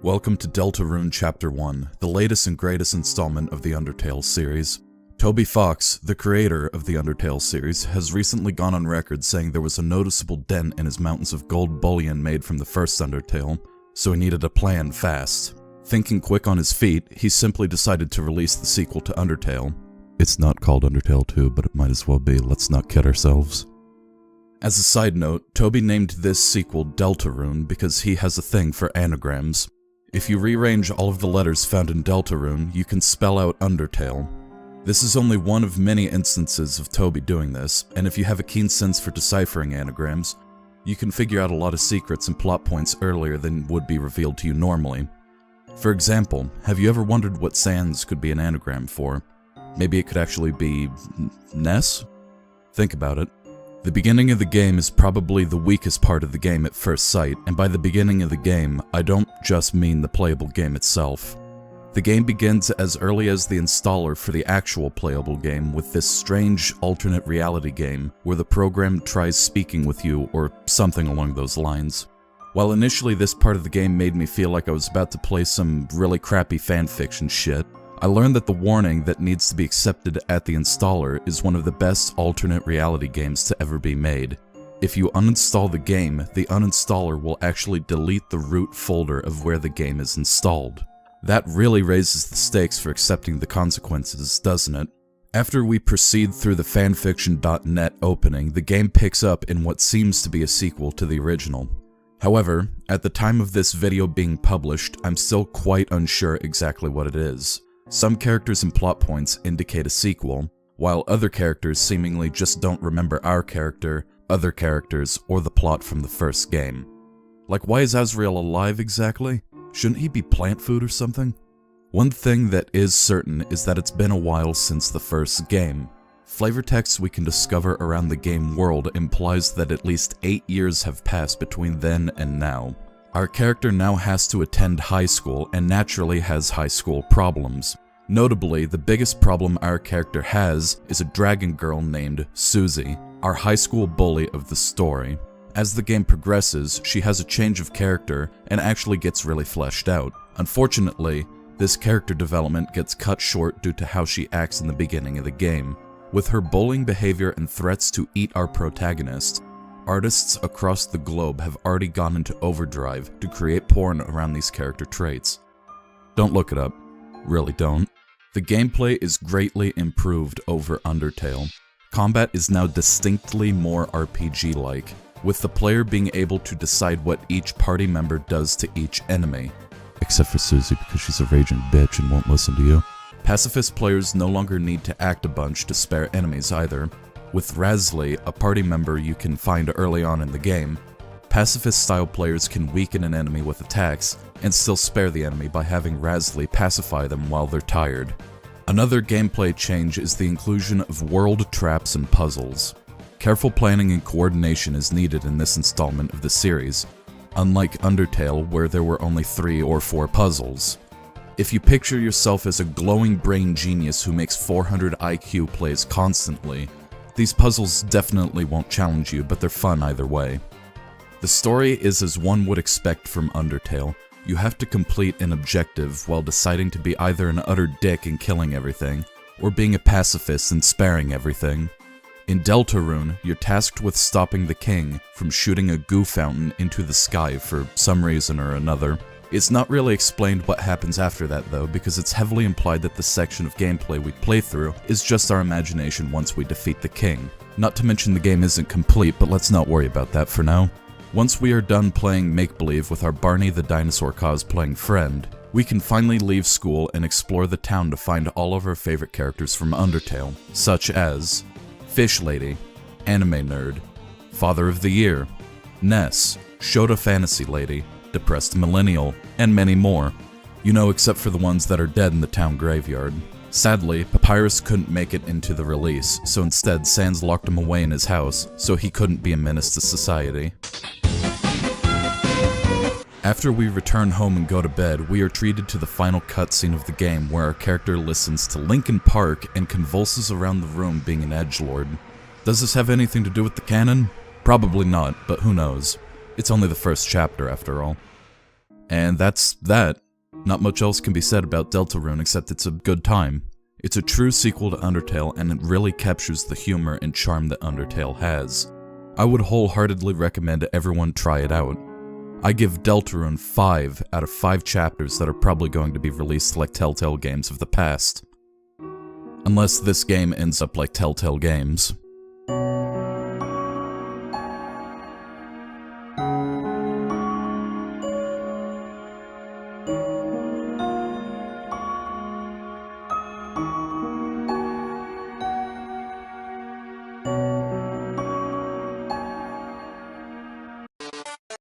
Welcome to Rune Chapter 1, the latest and greatest installment of the Undertale series. Toby Fox, the creator of the Undertale series, has recently gone on record saying there was a noticeable dent in his mountains of gold bullion made from the first Undertale, so he needed a plan fast. Thinking quick on his feet, he simply decided to release the sequel to Undertale. It's not called Undertale 2, but it might as well be, let's not kid ourselves. As a side note, Toby named this sequel Rune because he has a thing for anagrams. If you rearrange all of the letters found in Rune, you can spell out Undertale. This is only one of many instances of Toby doing this, and if you have a keen sense for deciphering anagrams, you can figure out a lot of secrets and plot points earlier than would be revealed to you normally. For example, have you ever wondered what Sans could be an anagram for? Maybe it could actually be Ness? Think about it. The beginning of the game is probably the weakest part of the game at first sight, and by the beginning of the game, I don't just mean the playable game itself. The game begins as early as the installer for the actual playable game with this strange alternate reality game where the program tries speaking with you or something along those lines. While initially this part of the game made me feel like I was about to play some really crappy fanfiction shit, I learned that the warning that needs to be accepted at the installer is one of the best alternate reality games to ever be made. If you uninstall the game, the uninstaller will actually delete the root folder of where the game is installed. That really raises the stakes for accepting the consequences, doesn't it? After we proceed through the fanfiction.net opening, the game picks up in what seems to be a sequel to the original. However, at the time of this video being published, I'm still quite unsure exactly what it is. Some characters and plot points indicate a sequel, while other characters seemingly just don't remember our character, other characters, or the plot from the first game. Like, why is Azrael alive exactly? Shouldn't he be plant food or something? One thing that is certain is that it's been a while since the first game. Flavor text we can discover around the game world implies that at least 8 years have passed between then and now. Our character now has to attend high school and naturally has high school problems. Notably, the biggest problem our character has is a dragon girl named Susie, our high school bully of the story. As the game progresses, she has a change of character and actually gets really fleshed out. Unfortunately, this character development gets cut short due to how she acts in the beginning of the game. With her bullying behavior and threats to eat our protagonist, artists across the globe have already gone into overdrive to create porn around these character traits. Don't look it up. Really don't. The gameplay is greatly improved over Undertale. Combat is now distinctly more RPG-like, with the player being able to decide what each party member does to each enemy. Except for Susie, because she's a raging bitch and won't listen to you. Pacifist players no longer need to act a bunch to spare enemies either. With Razli, a party member you can find early on in the game, pacifist-style players can weaken an enemy with attacks and still spare the enemy by having Razli pacify them while they're tired. Another gameplay change is the inclusion of world traps and puzzles. Careful planning and coordination is needed in this installment of the series, unlike Undertale where there were only 3 or 4 puzzles. If you picture yourself as a glowing brain genius who makes 400 IQ plays constantly, these puzzles definitely won't challenge you, but they're fun either way. The story is as one would expect from Undertale. You have to complete an objective while deciding to be either an utter dick and killing everything, or being a pacifist and sparing everything. In Rune, you're tasked with stopping the king from shooting a goo fountain into the sky for some reason or another. It's not really explained what happens after that though, because it's heavily implied that the section of gameplay we play through is just our imagination once we defeat the king. Not to mention the game isn't complete, but let's not worry about that for now. Once we are done playing make-believe with our Barney the Dinosaur cosplaying friend, we can finally leave school and explore the town to find all of our favorite characters from Undertale, such as Fish Lady, Anime Nerd, Father of the Year, Ness, Shota Fantasy Lady, Depressed Millennial, and many more. You know, except for the ones that are dead in the town graveyard. Sadly, Papyrus couldn't make it into the release, so instead Sans locked him away in his house, so he couldn't be a menace to society. After we return home and go to bed, we are treated to the final cutscene of the game where our character listens to Linkin Park and convulses around the room being an edgelord. Does this have anything to do with the canon? Probably not, but who knows. It's only the first chapter after all. And that's that. Not much else can be said about Deltarune except it's a good time. It's a true sequel to Undertale, and it really captures the humor and charm that Undertale has. I would wholeheartedly recommend everyone try it out. I give Deltarune 5 out of 5 chapters that are probably going to be released like Telltale games of the past. Unless this game ends up like Telltale games.